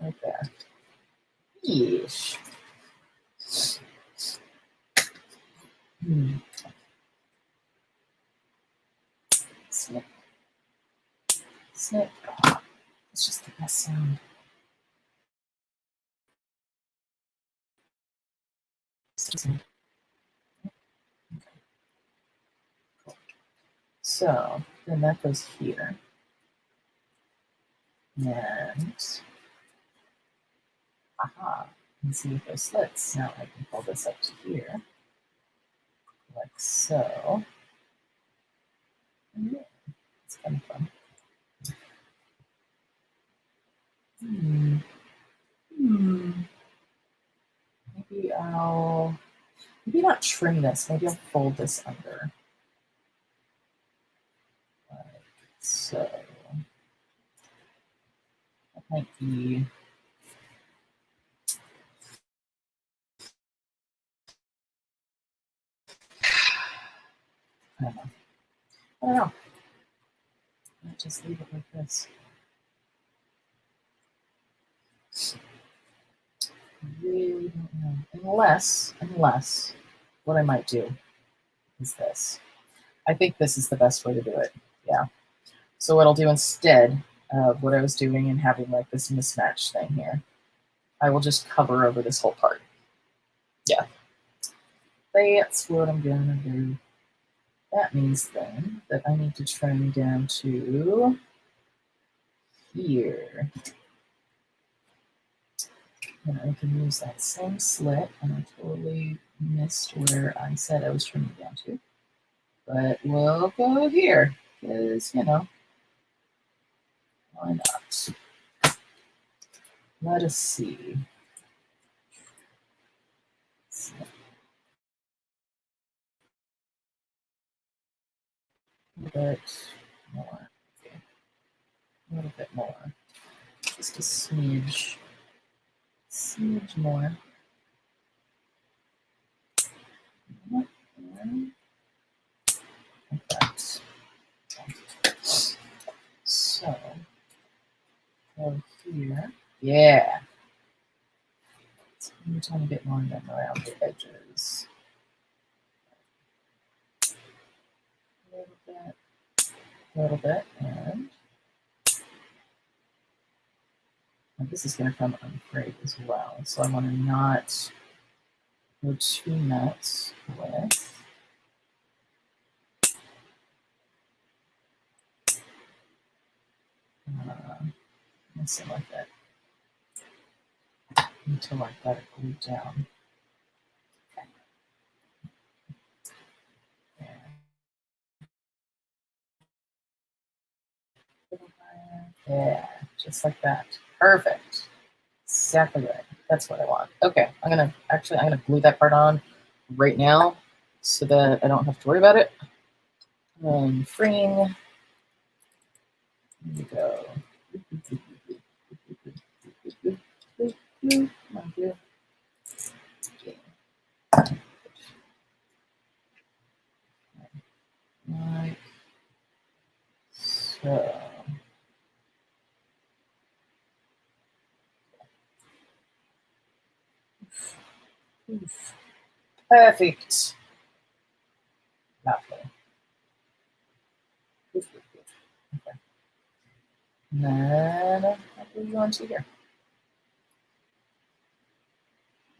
Right there. Yeesh. Snip. Snip. It's just the best sound. Okay. Cool. So then that goes here. And aha, you can see those slits. Now I can pull this up to here, like so. And yeah, it's kind of fun. Maybe not trim this. Maybe I'll fold this under. Like so. That might be. I don't know. I'll just leave it like this. I really don't know. Unless, what I might do is this. I think this is the best way to do it. Yeah. So what I'll do instead of what I was doing and having like this mismatch thing here, I will just cover over this whole part. Yeah. That's what I'm gonna do. That means then that I need to trim down to here. And I can use that same slit, and I totally missed where I said I was trimming down to. But we'll go here, because, you know, why not? Let us see. A little bit more. Okay. A little bit more. Just a smidge. Smidge more. Like that. So, go here. Yeah. A tiny bit more than around the edges. A little bit, and this is going to come unfrayed as well. So I want to not go too nuts with. Something like that until I've got it glued down. Okay. Yeah, just like that. Perfect. Exactly right. That's what I want. Okay, I'm gonna glue that part on right now so that I don't have to worry about it. Freeing. Here we go. Come on, dude. Okay. Like so. Oof. Perfect. Lovely. Okay. And then I'll glue you onto here.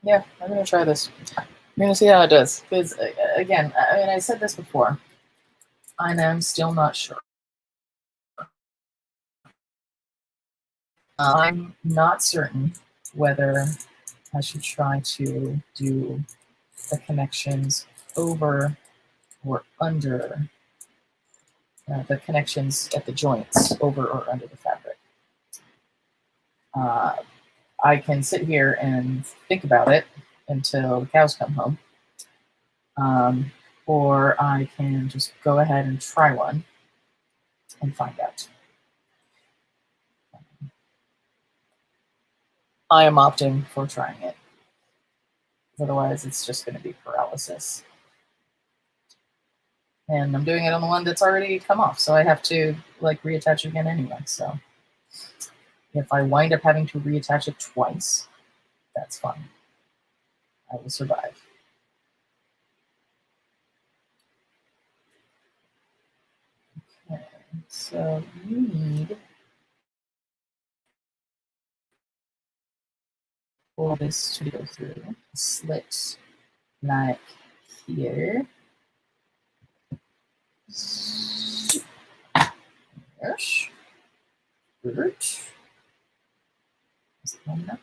Yeah, I'm gonna try this. I'm gonna see how it does. Because again, I mean, I said this before. I am still not sure. I'm not certain whether I should try to do the connections over or under the connections at the joints over or under the fabric. I can sit here and think about it until the cows come home. Or I can just go ahead and try one and find out. I am opting for trying it. Otherwise, it's just going to be paralysis. And I'm doing it on the one that's already come off, so I have to like reattach it again anyway. So if I wind up having to reattach it twice, that's fine. I will survive. Okay, so you need all this to go through. Slit like here. Yes. Good. Is it long enough?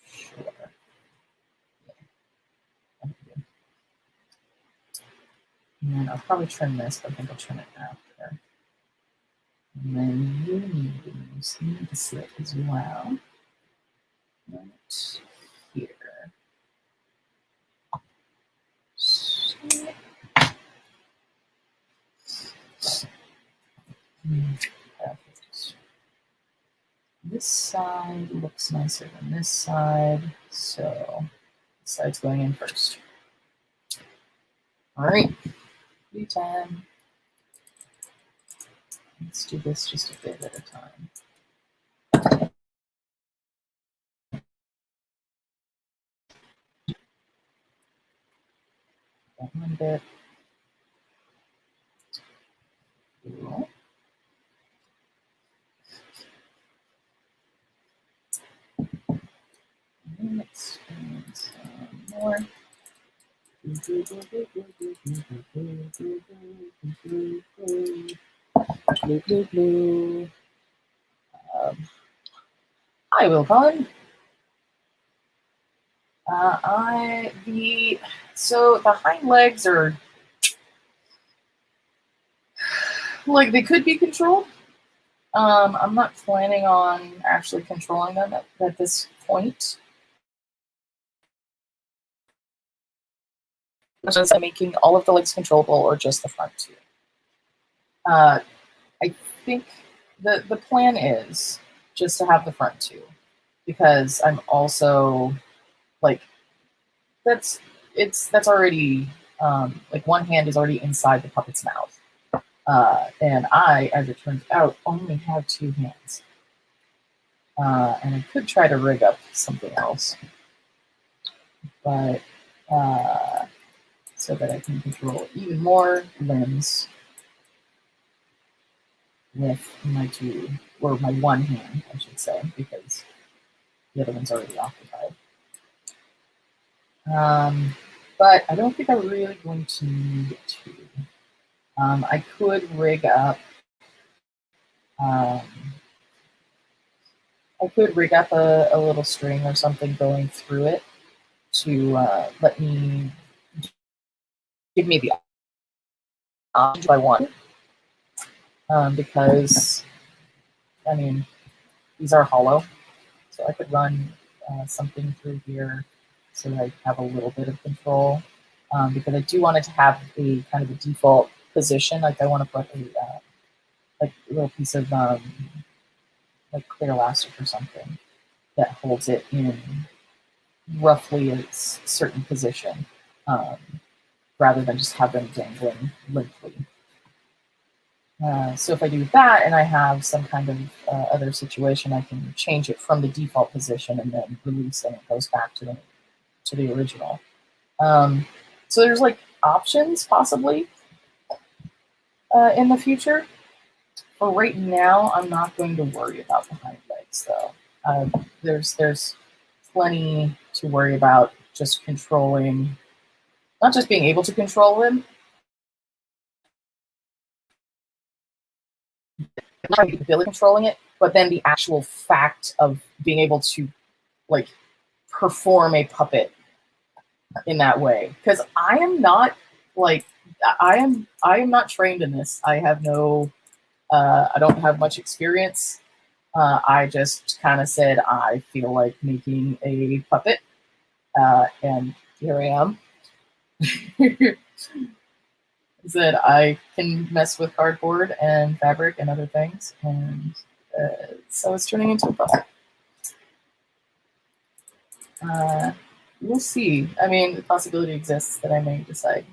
Sure. Yeah. And I'll probably trim this, but I think I'll trim it after. And then you need the slit as well. Right here. So, perfect. This side looks nicer than this side, so this side's going in first. All right, time. Let's do this just a bit at a time. That one bit. Cool. Let's some more. Blue, blue, blue. I will call him. So the hind legs are like they could be controlled. I'm not planning on actually controlling them at this point. Just making all of the legs controllable or just the front two. I think the plan is just to have the front two because I'm also like that's already like one hand is already inside the puppet's mouth. And I, as it turns out, only have two hands. And I could try to rig up something else, but so that I can control even more limbs with my two, or my one hand, I should say, because the other one's already occupied. But I don't think I'm really going to need to. I could rig up. I could rig up a little string or something going through it to let me give me the option if I want. Because I mean these are hollow, so I could run something through here so that I have a little bit of control. Because I do want it to have a kind of a default position. Like I want to put a like a little piece of like clear elastic or something that holds it in roughly a certain position, rather than just have them dangling limply. So if I do that and I have some kind of other situation, I can change it from the default position and then release and it goes back to the original. So there's like options possibly in the future. For right now, I'm not going to worry about the hind legs though. There's plenty to worry about just controlling, not just being able to control him, not the ability of controlling it, but then the actual fact of being able to like perform a puppet in that way. Because I am not like I am not trained in this. I have no I don't have much experience. I just kind of said I feel like making a puppet, and here I am. Said I can mess with cardboard and fabric and other things, and so it's turning into a puppet. We'll see. I mean, the possibility exists that I may decide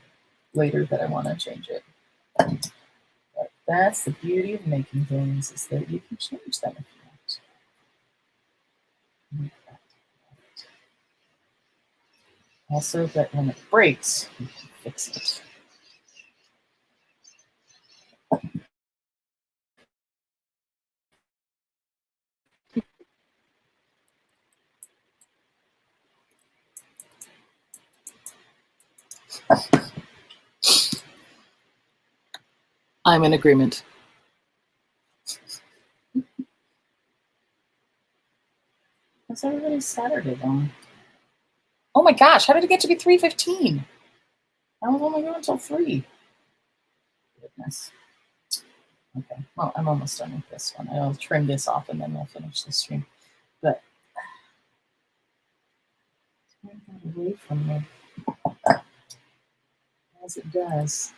later that I want to change it. But that's the beauty of making things, is that you can change them if you want. Also, that when it breaks, you can fix it. I'm in agreement. How's everybody's Saturday going? Oh my gosh, how did it get to be 3:15? I was only going until 3. Goodness. Okay, well, I'm almost done with this one. I'll trim this off and then we'll finish the stream. But turn that away from me, as it does.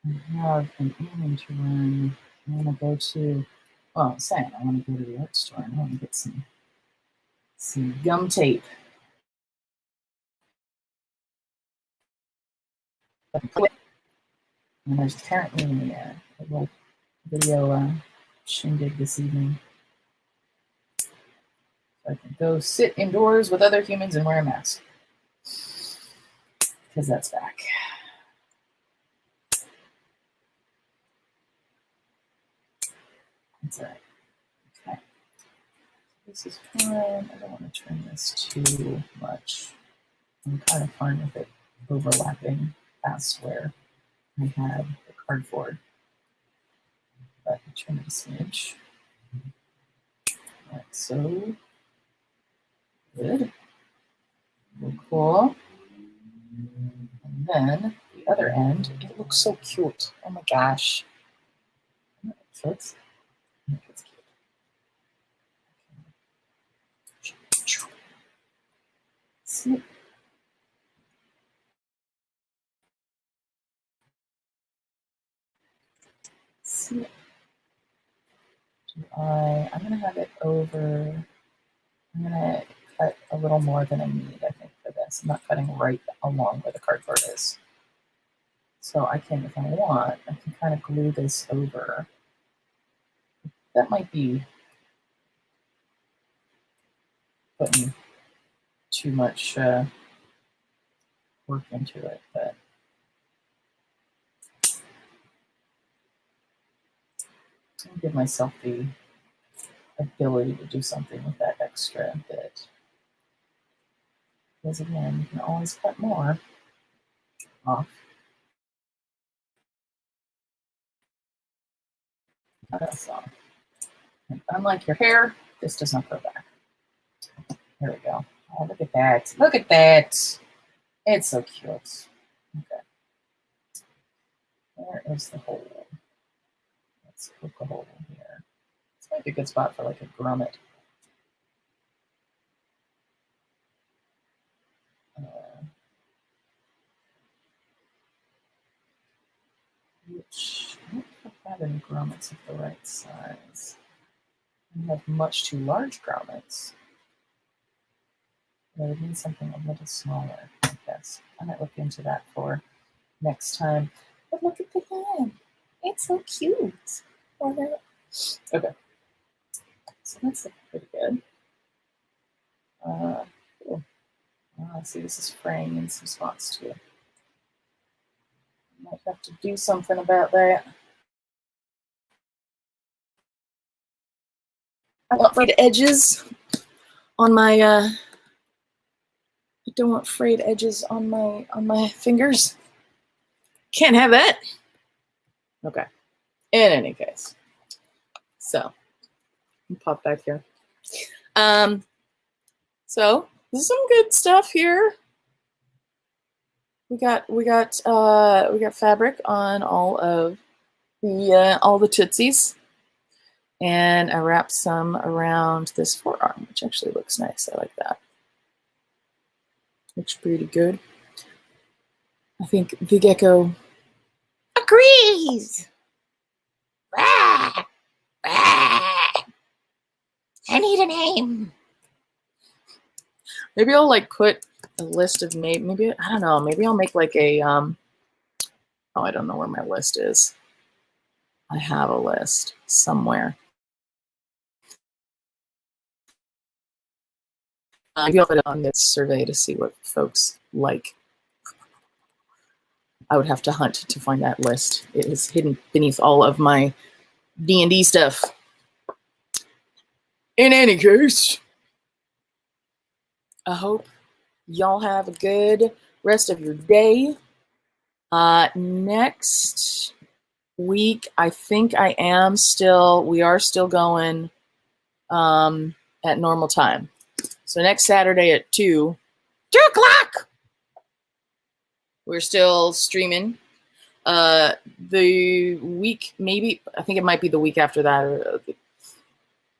I have an evening to run. I want to go to, well, I'm saying I want to go to the art store and I want to get some gum tape. And there's apparently a little video shindig this evening. So I can go sit indoors with other humans and wear a mask. Because that's back. That's all right. Okay. This is fine. I don't want to turn this too much. I'm kind of fine with it overlapping past where I had the cardboard. But I trim it a smidge. Like so. Good. Cool. And then the other end, it looks so cute. Oh my gosh. It fits. It fits cute. Snip. Snip. I'm going to have it over. I'm going to cut a little more than I need, I think, for this. I'm not cutting right along where the cardboard is. So I can, if I want, I can kind of glue this over. That might be putting too much work into it, but I'll give myself the ability to do something with that extra bit. Because again, you can always cut more off. Cut us off. And unlike your hair, this does not grow back. There we go. Oh, look at that. Look at that. It's so cute. Okay. There is the hole. Let's poke a hole in here. This might be a good spot for like a grommet. Which I don't think I have any grommets of the right size. I have much too large grommets. I would need something a little smaller, I guess. I might look into that for next time. But look at the hand. It's so cute. Okay. So that's pretty good. Cool. See, this is fraying in some spots too. Have to do something about that. I don't want frayed edges on my I don't want frayed edges on my fingers. Can't have that. Okay. In any case. So pop back here. So this is some good stuff here. We got fabric on all the tootsies, and I wrapped some around this forearm, which actually looks nice. I like that. Looks pretty good. I think the gecko agrees. Rah, rah. I need a name. Maybe I'll like put a list of maybe I don't know. Maybe I'll make like a oh, I don't know where my list is. I have a list somewhere. Maybe I'll put it on this survey to see what folks like. I would have to hunt to find that list. It is hidden beneath all of my D&D stuff. In any case, I hope y'all have a good rest of your day. Next week, I think we are still going at normal time. So next Saturday at 2 o'clock, we're still streaming. The week, maybe, I think it might be the week after that, or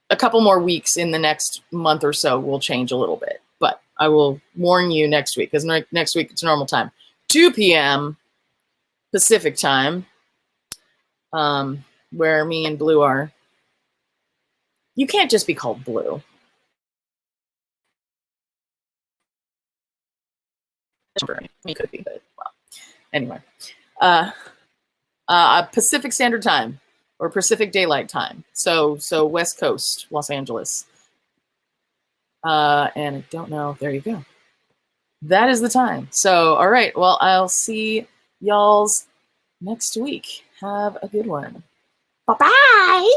a couple more weeks in the next month or so will change a little bit. But I will warn you next week, because next week it's normal time. 2 p.m. Pacific time, where me and Blue are. You can't just be called Blue. It could be, but well. Anyway. Pacific Standard Time or Pacific Daylight Time. So West Coast, Los Angeles. And I don't know. There you go. That is the time. So, all right. Well, I'll see y'all's next week. Have a good one. Bye-bye.